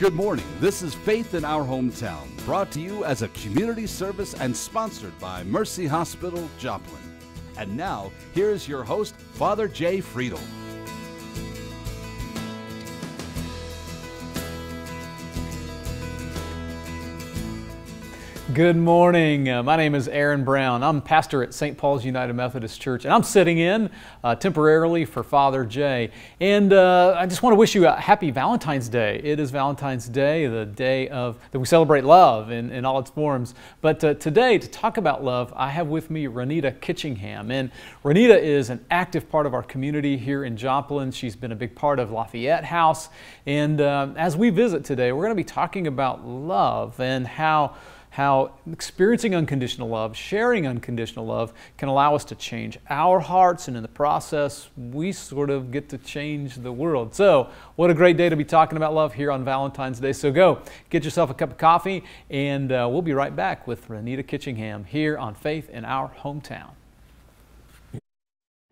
Good morning. This is Faith in Our Hometown, brought to you as a community service and sponsored by Mercy Hospital, Joplin. And now, here is your host, Father Jay Friedel. Good morning. My name is Aaron Brown. I'm pastor at St. Paul's United Methodist Church, and I'm sitting in temporarily for Father Jay. And I just want to wish you a happy Valentine's Day. It is Valentine's Day, the day that we celebrate love in all its forms. But today, to talk about love, I have with me Renita Kitchingham. And Renita is an active part of our community here in Joplin. She's been a big part of Lafayette House. And as we visit today, we're going to be talking about love and how experiencing unconditional love, sharing unconditional love can allow us to change our hearts, and in the process, we sort of get to change the world. So, what a great day to be talking about love here on Valentine's Day. So go, get yourself a cup of coffee, and we'll be right back with Renita Kitchingham here on Faith in Our Hometown.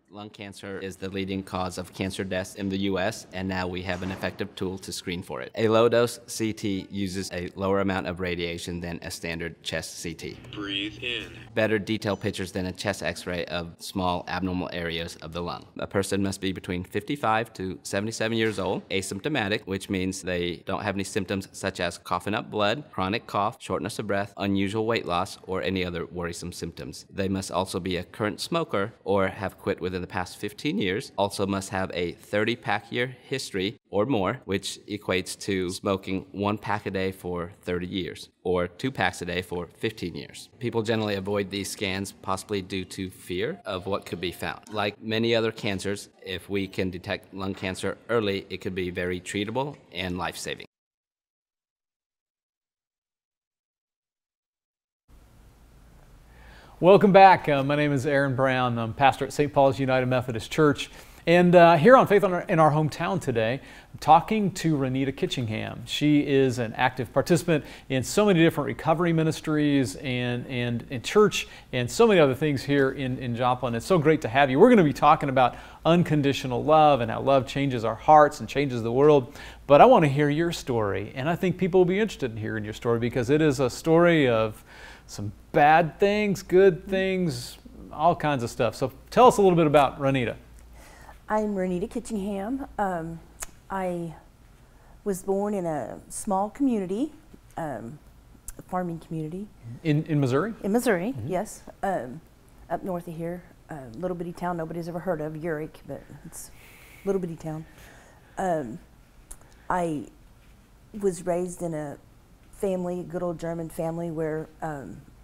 Lung cancer is the leading cause of cancer deaths in the U.S., and now we have an effective tool to screen for it. A low-dose CT uses a lower amount of radiation than a standard chest CT. Breathe in. Better detailed pictures than a chest x-ray of small abnormal areas of the lung. A person must be between 55 to 77 years old, asymptomatic, which means they don't have any symptoms such as coughing up blood, chronic cough, shortness of breath, unusual weight loss, or any other worrisome symptoms. They must also be a current smoker or have quit within the past 15 years, also must have a 30-pack year history or more, which equates to smoking 1 pack a day for 30 years, or 2 packs a day for 15 years. People generally avoid these scans, possibly due to fear of what could be found. Like many other cancers, if we can detect lung cancer early, it could be very treatable and life-saving. Welcome back. My name is Aaron Brown. I'm pastor at St. Paul's United Methodist Church. And here on Faith in Our Hometown today, I'm talking to Renita Kitchingham. She is an active participant in so many different recovery ministries and in church and so many other things here in Joplin. It's so great to have you. We're going to be talking about unconditional love and how love changes our hearts and changes the world. But I want to hear your story, and I think people will be interested in hearing your story because it is a story of some bad things, good things, all kinds of stuff. So tell us a little bit about Renita. I'm Renita Kitchingham. I was born in a small community, a farming community. In Missouri? In Missouri, yes. Up north of here, a little bitty town nobody's ever heard of, Urick, but it's a little bitty town. I was raised in a family, a good old German family, where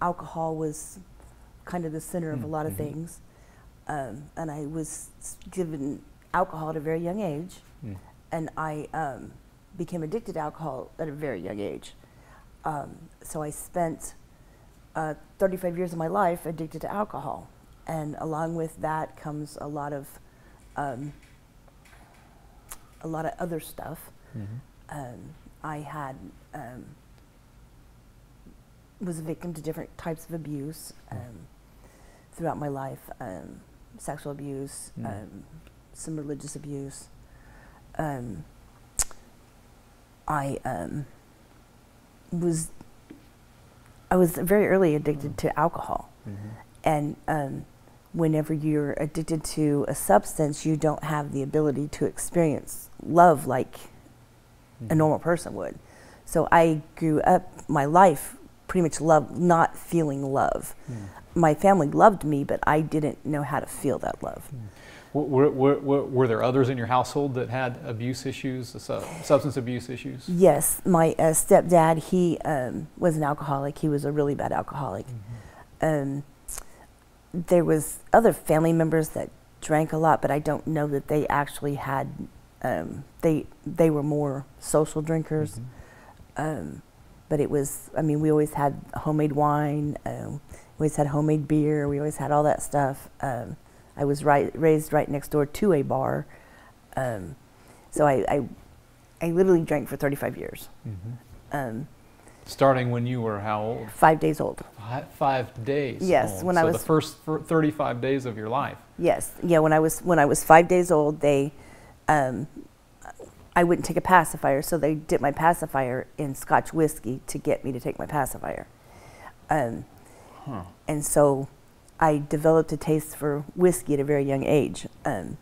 alcohol was kind of the center of a lot of things. And I was given alcohol at a very young age, and I became addicted to alcohol at a very young age. So I spent 35 years of my life addicted to alcohol, and along with that comes a lot of other stuff. I had was a victim to different types of abuse throughout my life, sexual abuse, some religious abuse. I was very early addicted to alcohol, and whenever you're addicted to a substance, you don't have the ability to experience love like a normal person would. So I grew up my life pretty much not feeling love. My family loved me, but I didn't know how to feel that love. Were there others in your household that had abuse issues, substance abuse issues? Yes, my stepdad, he was an alcoholic. He was a really bad alcoholic. There was other family members that drank a lot, but I don't know that they actually had, they were more social drinkers. But it was, I mean, we always had homemade wine, we always had homemade beer, we always had all that stuff. I was raised right next door to a bar, so I literally drank for 35 years. Starting when you were how old? 5 days old. 5 days. Yes, old. when so I was the first 35 days of your life. Yes, yeah. When I was 5 days old, I I wouldn't take a pacifier, so they dipped my pacifier in Scotch whiskey to get me to take my pacifier. And so I developed a taste for whiskey at a very young age. That'll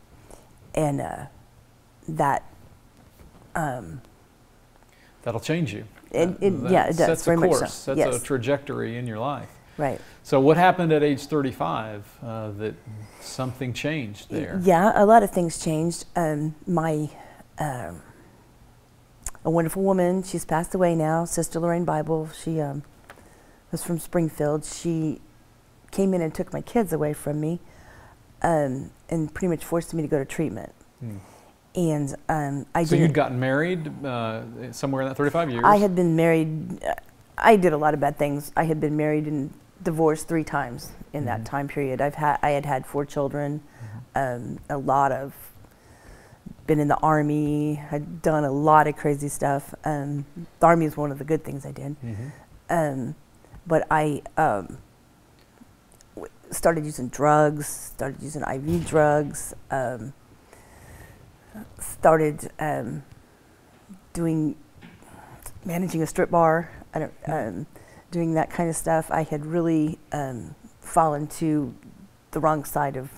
change you. Yeah, it does. Sets very a much course, so. sets Yes. a trajectory in your life. Right. So what happened at age 35 that something changed there? Yeah, a lot of things changed. A wonderful woman, she's passed away now, Sister Lorraine Bible. She was from Springfield. She came in and took my kids away from me and pretty much forced me to go to treatment. And So you'd gotten married somewhere in that 35 years? I had been married. I did a lot of bad things. I had been married and divorced 3 times in that time period. I had had 4 children, been in the Army, had done a lot of crazy stuff. The Army is one of the good things I did. But I started using drugs, started using IV drugs, started managing a strip bar, doing that kind of stuff. I had really fallen to the wrong side of.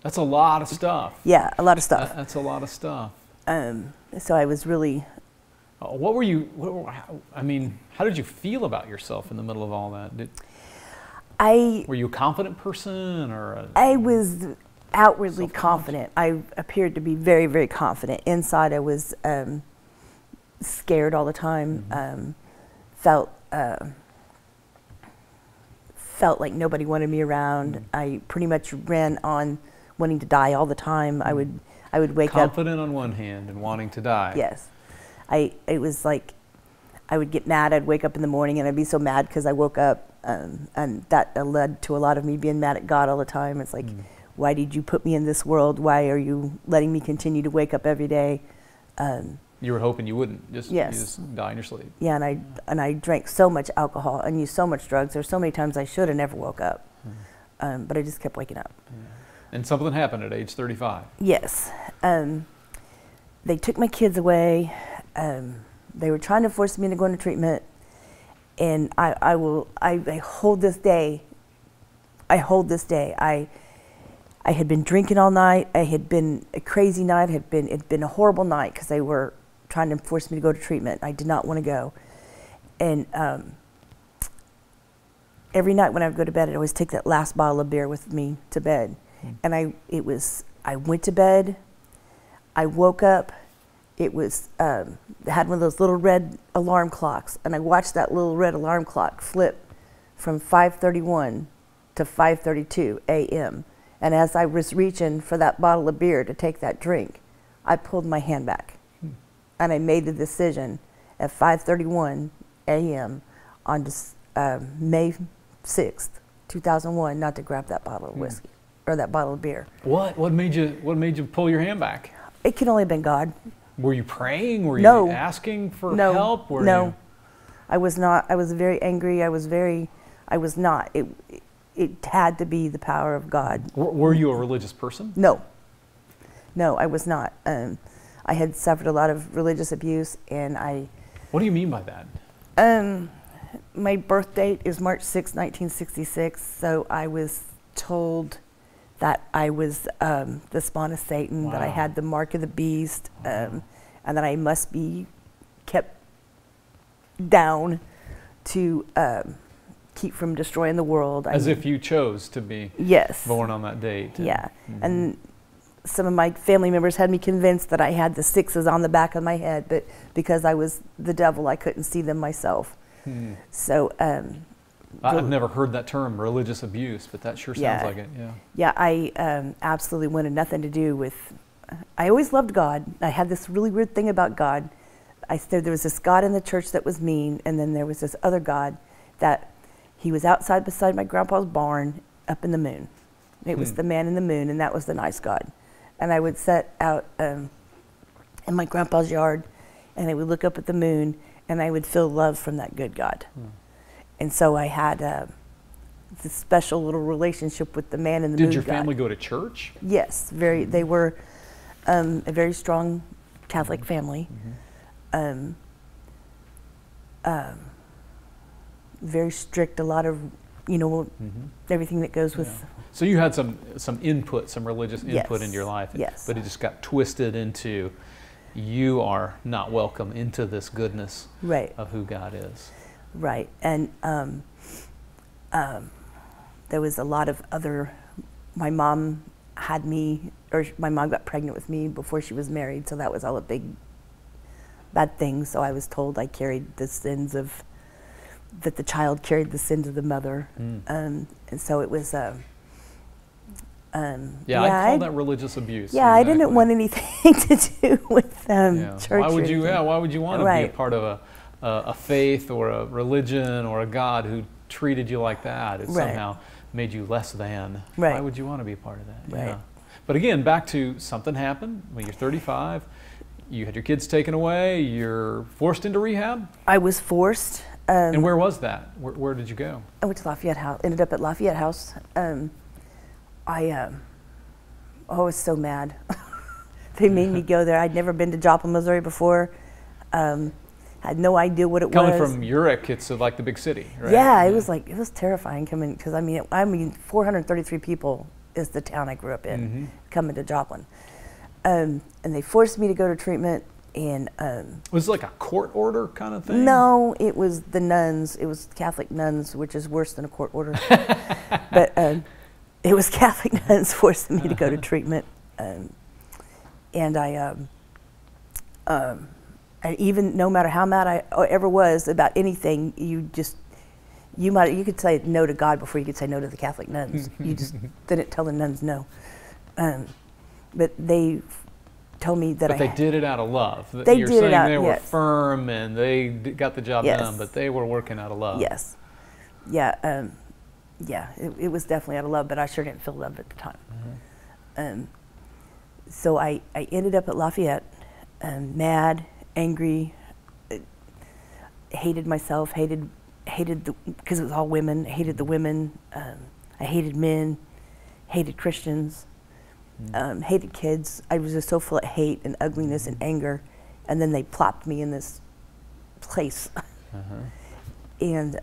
That's a lot of stuff. Yeah, a lot of stuff. That's a lot of stuff. So I was really. What were you? How did you feel about yourself in the middle of all that? Were you a confident person, or? I was outwardly confident. I appeared to be very, very confident. Inside, I was scared all the time. Felt like nobody wanted me around. I pretty much ran on wanting to die all the time. I would wake up confident on one hand and wanting to die. Yes, it was like I would get mad. I'd wake up in the morning and I'd be so mad because I woke up, and that led to a lot of me being mad at God all the time. It's like, why did you put me in this world? Why are you letting me continue to wake up every day? You were hoping you wouldn't just, yes. You just die in your sleep. Yeah, and I drank so much alcohol and used so much drugs. There's so many times I should have never woke up, but I just kept waking up. And something happened at age 35. Yes, they took my kids away. They were trying to force me to go into treatment, and I hold this day. I had been drinking all night. I had been a crazy night. It'd been a horrible night because they were trying to force me to go to treatment. I did not want to go. And every night when I would go to bed, I'd always take that last bottle of beer with me to bed. And I went to bed, I woke up, it was, had one of those little red alarm clocks, and I watched that little red alarm clock flip from 5:31 to 5:32 a.m. And as I was reaching for that bottle of beer to take that drink, I pulled my hand back. And I made the decision at 5:31 a.m. on May 6th, 2001, not to grab that bottle of whiskey or that bottle of beer. What made you pull your hand back? It could only have been God. Were you praying? Were No. you asking for No. help? No. I was not. I was very angry. I was not. It had to be the power of God. Were you a religious person? No, I was not. I had suffered a lot of religious abuse, and What do you mean by that? my birth date is March 6, 1966, so I was told that I was the spawn of Satan, that I had the mark of the beast, and that I must be kept down to keep from destroying the world. As if you chose to be born on that date. Yeah. And some of my family members had me convinced that I had the 6s on the back of my head, but because I was the devil, I couldn't see them myself. So I've never heard that term, religious abuse, but that sure sounds like it. Yeah, I absolutely wanted nothing to do with. I always loved God. I had this really weird thing about God. I said there was this God in the church that was mean, and then there was this other God that he was outside beside my grandpa's barn up in the moon. It was the man in the moon, and that was the nice God. And I would sit out in my grandpa's yard, and I would look up at the moon, and I would feel love from that good God. And so I had this special little relationship with the man in the moon. Did your God. family go to church? Yes, they were a very strong Catholic family. Very strict, a lot of, you know, everything that goes with. So you had some input, some religious input Yes. in your life, Yes. but it just got twisted into you are not welcome into this goodness Right. of who God is. Right, and there was a lot of other. My mom had me, or my mom got pregnant with me before she was married, so that was all a big bad thing. So I was told I carried the sins of, that the child carried the sins of the mother, and so it was. Yeah, I'd call that religious abuse. Yeah, I exactly. didn't want anything to do with church. Why would or you? anything. Yeah, why would you want to be Right. a part of a faith or a religion or a God who treated you like that? It Right. somehow made you less than. Right. Why would you want to be a part of that? Right. Yeah. But again, back to something happened when you're 35. You had your kids taken away. You're forced into rehab. I was forced. And where was that? Where did you go? I went to Lafayette House. Ended up at Lafayette House. I was so mad. They made me go there. I'd never been to Joplin, Missouri before. Had no idea what it Coming was. from Urich, it's like the big city, right? Yeah, it was like, it was terrifying coming, because I mean 433 people is the town I grew up in, coming to Joplin. And they forced me to go to treatment, and Was it like a court order kind of thing? no, it was the nuns. It was Catholic nuns, which is worse than a court order. But it was Catholic nuns forcing me to go to treatment, and and even no matter how mad I ever was about anything, you could say no to God before you could say no to the Catholic nuns. You just didn't tell the nuns no. But they told me that But they did it out of love. They You're did it saying out- they were yes. firm and they got the job Yes. done, but they were working out of love. Yes. Yeah. It was definitely out of love, but I sure didn't feel love at the time. So I ended up at Lafayette, mad, angry, hated myself, hated because it was all women, hated the women, I hated men, hated Christians, hated kids. I was just so full of hate and ugliness and anger, and then they plopped me in this place. And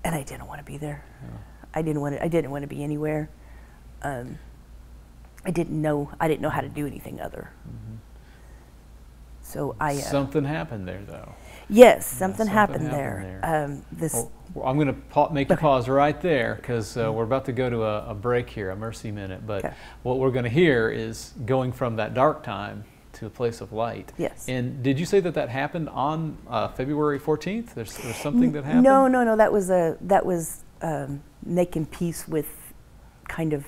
I didn't want to be there. I didn't want to be anywhere. I didn't know how to do anything other. So I Something happened there, though. yes, something something happened happened there. Well, I'm going to make you pause right there because we're about to go to a break here, a mercy minute. But Okay. what we're going to hear is going from that dark time to a place of light. Yes. And did you say that happened on February 14th? There's something that happened? No. That was making peace with kind of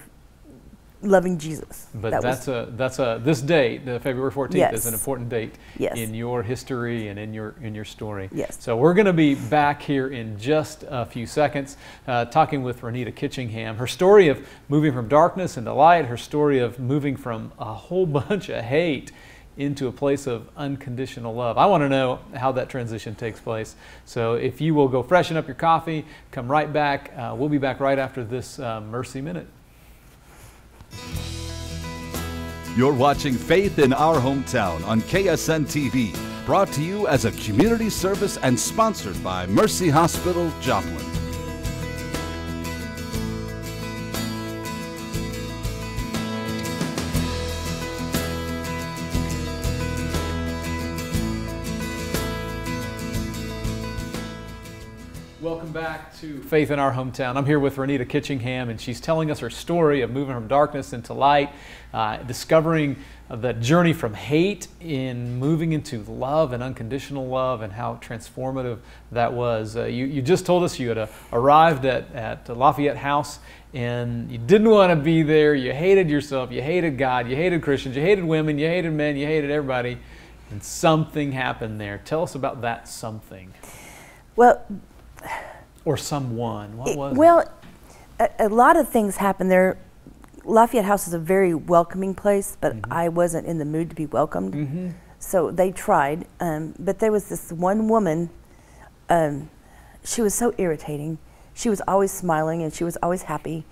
loving Jesus. But this date, the February 14th, Yes. is an important date Yes. in your history and in your story. Yes. So we're going to be back here in just a few seconds, talking with Renita Kitchingham. Her story of moving from darkness into light, her story of moving from a whole bunch of hate into a place of unconditional love. I want to know how that transition takes place. So if you will go freshen up your coffee, come right back. We'll be back right after this Mercy Minute. You're watching Faith in Our Hometown on KSN TV, brought to you as a community service and sponsored by Mercy Hospital, Joplin. Welcome back to Faith in Our Hometown. I'm here with Renita Kitchingham, and she's telling us her story of moving from darkness into light, discovering the journey from hate in moving into love and unconditional love, and how transformative that was. You just told us you had arrived at Lafayette House, and you didn't want to be there. You hated yourself. You hated God. You hated Christians. You hated women. You hated men. You hated everybody. And something happened there. Tell us about that something. Well, or someone. What was it? Well, a lot of things happened there. Lafayette House is a very welcoming place, but I wasn't in the mood to be welcomed. So they tried, but there was this one woman, she was so irritating. She was always smiling and she was always happy.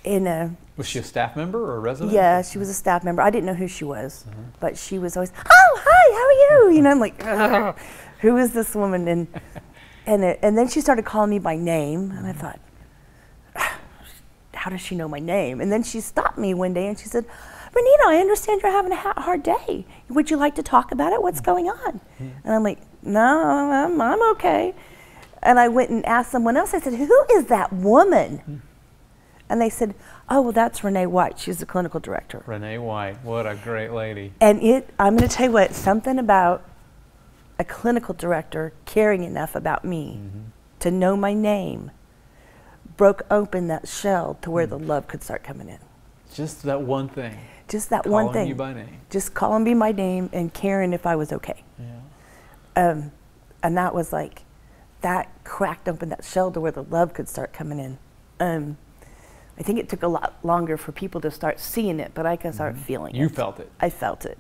And Was she a staff member or a resident? Yeah, she was a staff member. I didn't know who she was, but she was always, oh, hi, how are you? You know, I'm like, ugh, who is this woman? And then she started calling me by name, and I thought, how does she know my name? And then she stopped me one day and she said, Renita, I understand you're having a hard day. Would you like to talk about it? What's going on? And I'm like, no, I'm okay. And I went and asked someone else. I said, who is that woman? And they said, oh, well, that's Renee White. She's the clinical director. Renee White, what a great lady. And I'm going to tell you what, something about a clinical director caring enough about me to know my name broke open that shell to where the love could start coming in. Just that one thing. Just that one thing. Calling you by name. Just calling me by name and caring if I was okay. Yeah. And that was like, that cracked open that shell to where the love could start coming in. I think it took a lot longer for people to start seeing it, but I could start feeling it. You felt it. I felt it.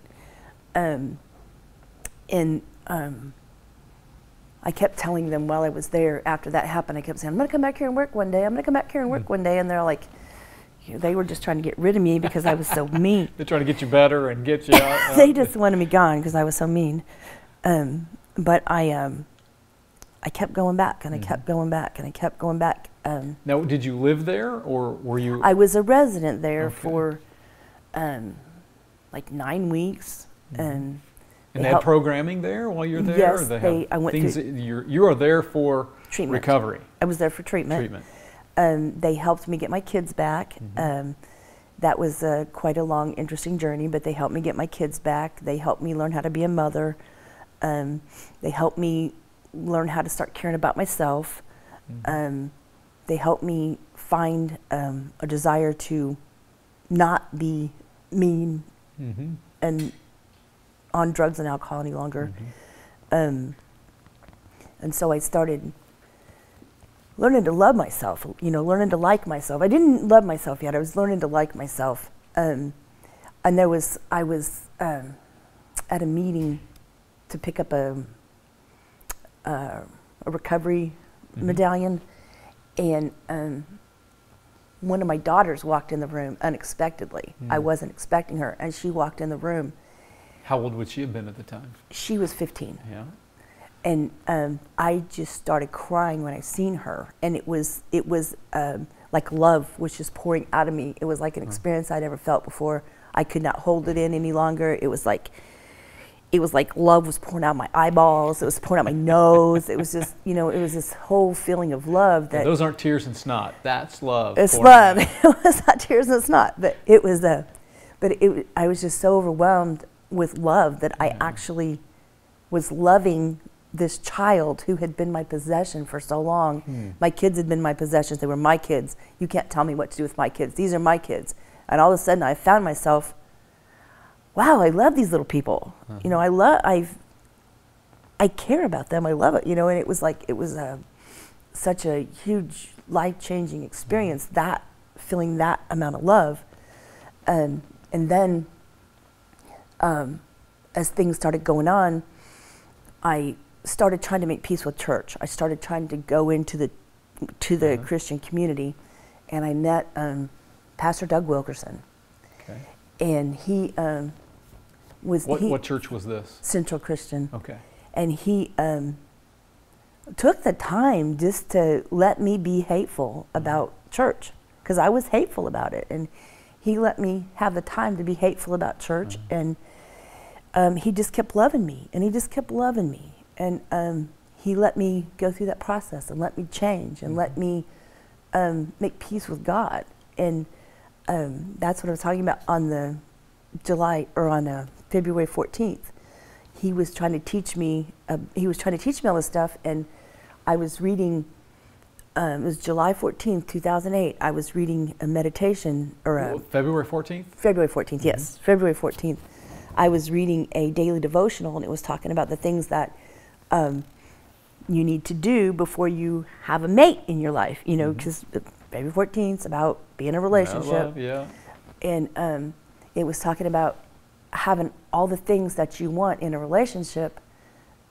I kept telling them while I was there after that happened, I kept saying, I'm going to come back here and work one day. I'm going to come back here and work one day. And they're like, they were just trying to get rid of me because I was so mean. They're trying to get you better and get you out. They just wanted me gone because I was so mean. But I kept going back, and I kept going back, and I kept going back. Now, did you live there, or were you? I was a resident there for like 9 weeks. And they had programming there while you're there? Yes, or they I went things through you are there for treatment. recovery. I was there for treatment. They helped me get my kids back. That was quite a long, interesting journey, but they helped me get my kids back. They helped me learn how to be a mother. They helped me learn how to start caring about myself. They helped me find a desire to not be mean and on drugs and alcohol any longer. And so I started learning to love myself, learning to like myself. I didn't love myself yet. I was learning to like myself. And I was at a meeting to pick up a recovery medallion, and one of my daughters walked in the room unexpectedly. I wasn't expecting her, and she walked in the room. How old would she have been at the time? She was 15. Yeah. And I just started crying when I seen her, and it was like love was just pouring out of me. It was like an experience I'd never felt before. I could not hold it in any longer. It was like love was pouring out my eyeballs. It was pouring out my nose. It was just, it was this whole feeling of love that. Those aren't tears and snot. That's love. It's love. It was not tears and snot, but it was I was just so overwhelmed with love that I actually was loving this child who had been my possession for so long. My kids had been my possessions. They were my kids. You can't tell me what to do with my kids. These are my kids. And all of a sudden I found myself, wow, I love these little people. I care about them. I love it. And it was like, such a huge life-changing experience, that feeling that amount of love. And then as things started going on, I started trying to make peace with church. I started trying to go into the Christian community, and I met Pastor Doug Wilkerson. Okay. And he was... What church was this? Central Christian. Okay. And he took the time just to let me be hateful about church, because I was hateful about it. And he let me have the time to be hateful about church, and he just kept loving me, and he just kept loving me. And he let me go through that process and let me change and let me make peace with God. And that's what I was talking about on February 14th. He was trying to teach me, all this stuff, and I was reading, it was July 14th, 2008, I was reading a meditation, February 14th? February 14th, yes, February 14th. I was reading a daily devotional, and it was talking about the things that you need to do before you have a mate in your life, because February 14th is about being in a relationship. Love, yeah. And it was talking about having all the things that you want in a relationship,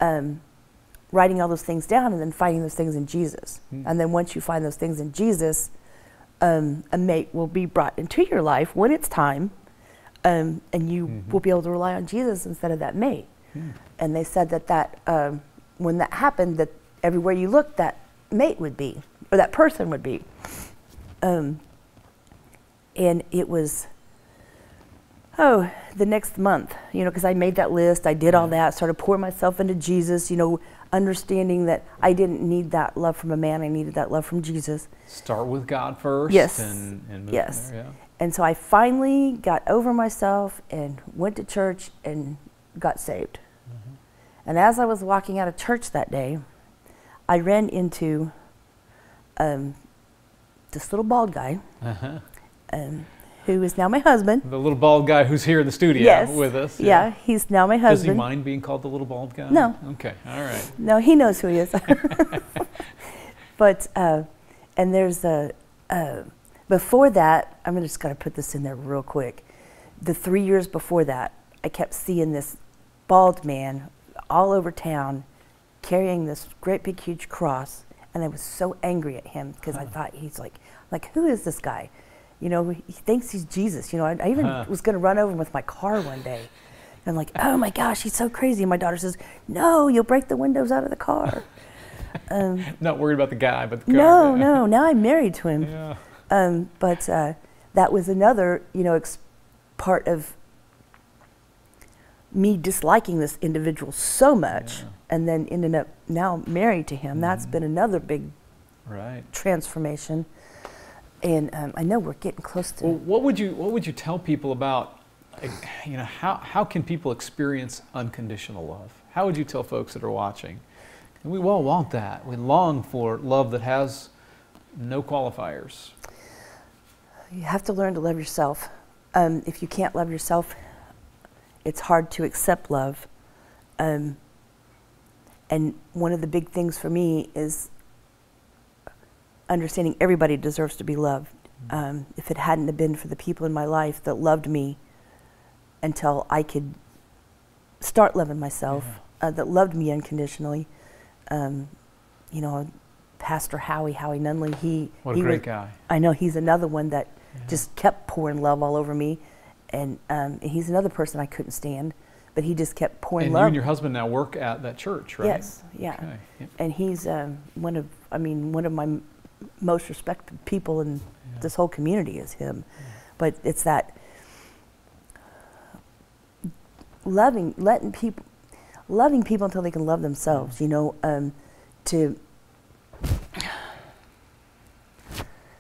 writing all those things down, and then finding those things in Jesus. And then once you find those things in Jesus, a mate will be brought into your life when it's time, and you will be able to rely on Jesus instead of that mate. And they said that when that happened, that everywhere you looked, that mate would be, or that person would be. And it was, the next month, because I made that list, I did all that, started pouring myself into Jesus, understanding that I didn't need that love from a man, I needed that love from Jesus. Start with God first. Yes. And move Yes. from there, yeah. And so I finally got over myself and went to church and got saved. And as I was walking out of church that day, I ran into this little bald guy, who is now my husband. The little bald guy who's here in the studio Yes. with us. Yeah, he's now my Does he husband. mind being called the little bald guy? No. Okay, all right. No, he knows who he is. But, and there's before that, I'm just going to put this in there real quick. The 3 years before that, I kept seeing this bald man all over town carrying this great big huge cross, and I was so angry at him because I thought he's like, who is this guy? He thinks he's Jesus. I even was going to run over him with my car one day. And I'm like, oh my gosh, he's so crazy. And my daughter says, no, you'll break the windows out of the car. Not worried about the guy, but the car. No, no, now I'm married to him. Yeah. But that was another, part of me disliking this individual so much, and then ended up now married to him. That's been another big transformation. And I know we're getting close to. Well, what would you tell people about, how can people experience unconditional love? How would you tell folks that are watching? And we all want that. We long for love that has no qualifiers. You have to learn to love yourself. If you can't love yourself, it's hard to accept love. And one of the big things for me is understanding everybody deserves to be loved. If it hadn't have been for the people in my life that loved me until I could start loving myself, that loved me unconditionally, Pastor Howie Nunley, What a great guy. I know, he's another one that just kept pouring love all over me, and he's another person I couldn't stand, but he just kept pouring love. And you and your husband now work at that church, right? Yes, yeah. Okay. Yep. And he's one of my most respected people in this whole community is him. But it's that loving people until they can love themselves,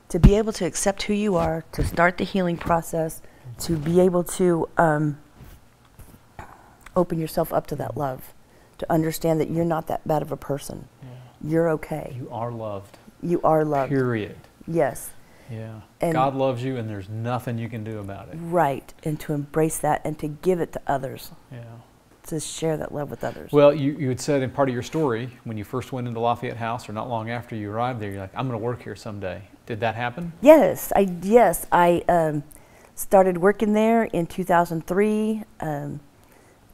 to be able to accept who you are, to start the healing process, to be able to open yourself up to that love, to understand that you're not that bad of a person. You're okay. You are loved. You are loved. Period. Yes. Yeah. And God loves you, and there's nothing you can do about it. Right. And to embrace that and to give it to others. Yeah. To share that love with others. Well, you had said in part of your story, when you first went into Lafayette House, or not long after you arrived there, you're like, I'm going to work here someday. Did that happen? Yes. I started working there in 2003.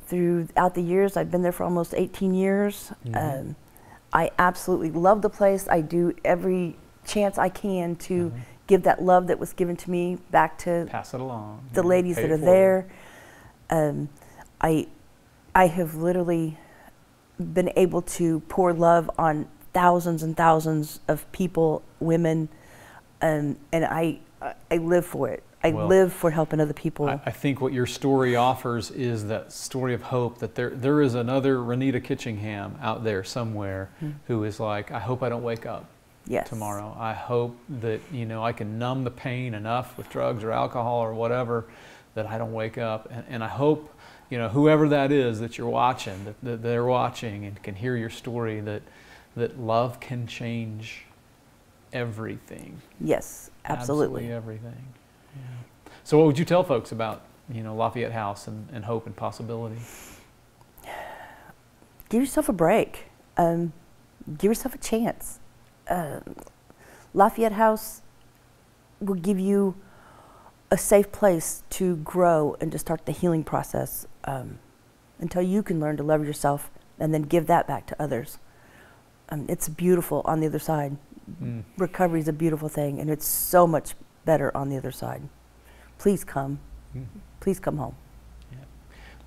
Throughout the years, I've been there for almost 18 years. I absolutely love the place. I do every chance I can to give that love that was given to me back to pass it along. The ladies that are there. I have literally been able to pour love on thousands and thousands of people, women, and I live for it. I live for helping other people. I think what your story offers is that story of hope, that there is another Renita Kitchingham out there somewhere who is like, I hope I don't wake up tomorrow. I hope that I can numb the pain enough with drugs or alcohol or whatever that I don't wake up. And I hope whoever that is that you're watching, that they're watching and can hear your story, that love can change everything. Yes, absolutely everything. Yeah. So what would you tell folks about, Lafayette House and hope and possibility? Give yourself a break. Give yourself a chance. Lafayette House will give you a safe place to grow and to start the healing process until you can learn to love yourself and then give that back to others. It's beautiful on the other side. recovery is a beautiful thing, and it's so much better on the other side. Please come. Please come home.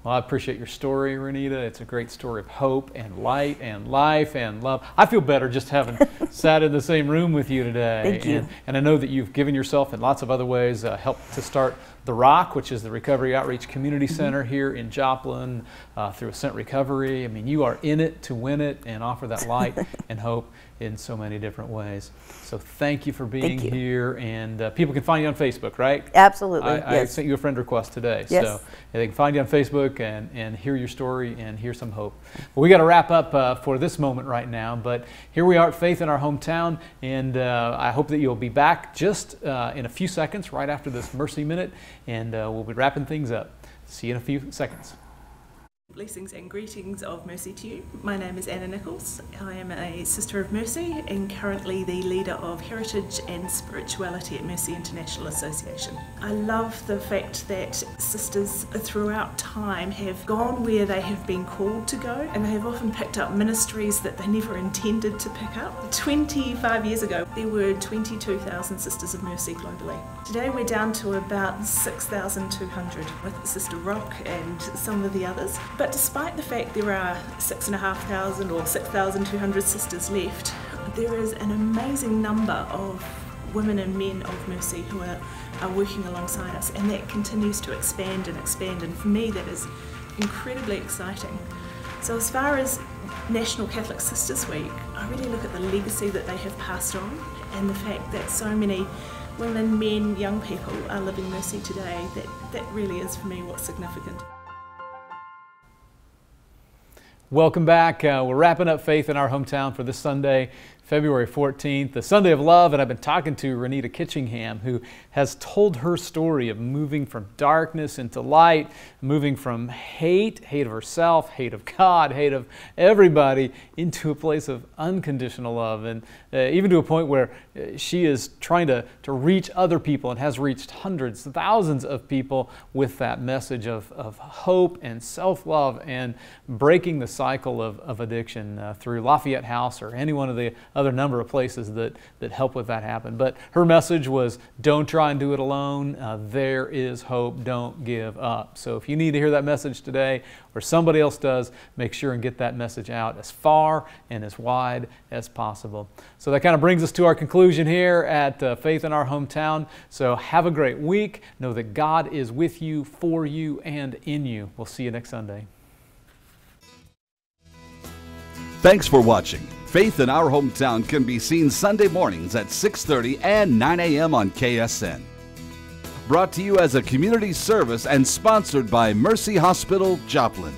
Well, I appreciate your story, Renita. It's a great story of hope and light and life and love. I feel better just having sat in the same room with you today. Thank you. And I know that you've given yourself in lots of other ways helped to start The Rock, which is the Recovery Outreach Community Center here in Joplin, through Ascent Recovery. I mean, you are in it to win it and offer that light and hope in so many different ways. So thank you for being here. And people can find you on Facebook, right? Absolutely, I yes. sent you a friend request today. Yes. So they can find you on Facebook and hear your story and hear some hope. Well, we got to wrap up for this moment right now, but here we are at Faith in Our Hometown, and I hope that you'll be back just in a few seconds right after this Mercy Minute, and we'll be wrapping things up. See you in a few seconds. Blessings and greetings of mercy to you. My name is Anna Nichols. I am a Sister of Mercy and currently the leader of Heritage and Spirituality at Mercy International Association. I love the fact that sisters throughout time have gone where they have been called to go, and they have often picked up ministries that they never intended to pick up. 25 years ago, there were 22,000 Sisters of Mercy globally. Today we're down to about 6,200 with Sister Rock and some of the others. But despite the fact there are 6,500 or 6,200 sisters left, there is an amazing number of women and men of mercy who are working alongside us, and that continues to expand and expand, and for me that is incredibly exciting. So as far as National Catholic Sisters Week, I really look at the legacy that they have passed on and the fact that so many women, men, young people are living mercy today. That really is for me what's significant. Welcome back. We're wrapping up Faith in Our Hometown for this Sunday, February 14th, the Sunday of Love, and I've been talking to Renita Kitchingham, who has told her story of moving from darkness into light, moving from hate of herself, hate of God, hate of everybody, into a place of unconditional love, and even to a point where she is trying to reach other people and has reached hundreds, thousands of people with that message of hope and self-love and breaking the cycle of addiction through Lafayette House or any one of the other number of places that help with that happen. But her message was, don't try and do it alone. There is hope. Don't give up. So if you need to hear that message today, or somebody else does, make sure and get that message out as far and as wide as possible. So that kind of brings us to our conclusion here at Faith in Our Hometown. So have a great week. Know that God is with you, for you, and in you. We'll see you next Sunday. Thanks for watching. Faith in Our Hometown can be seen Sunday mornings at 6:30 and 9 a.m. on KSN. Brought to you as a community service and sponsored by Mercy Hospital, Joplin.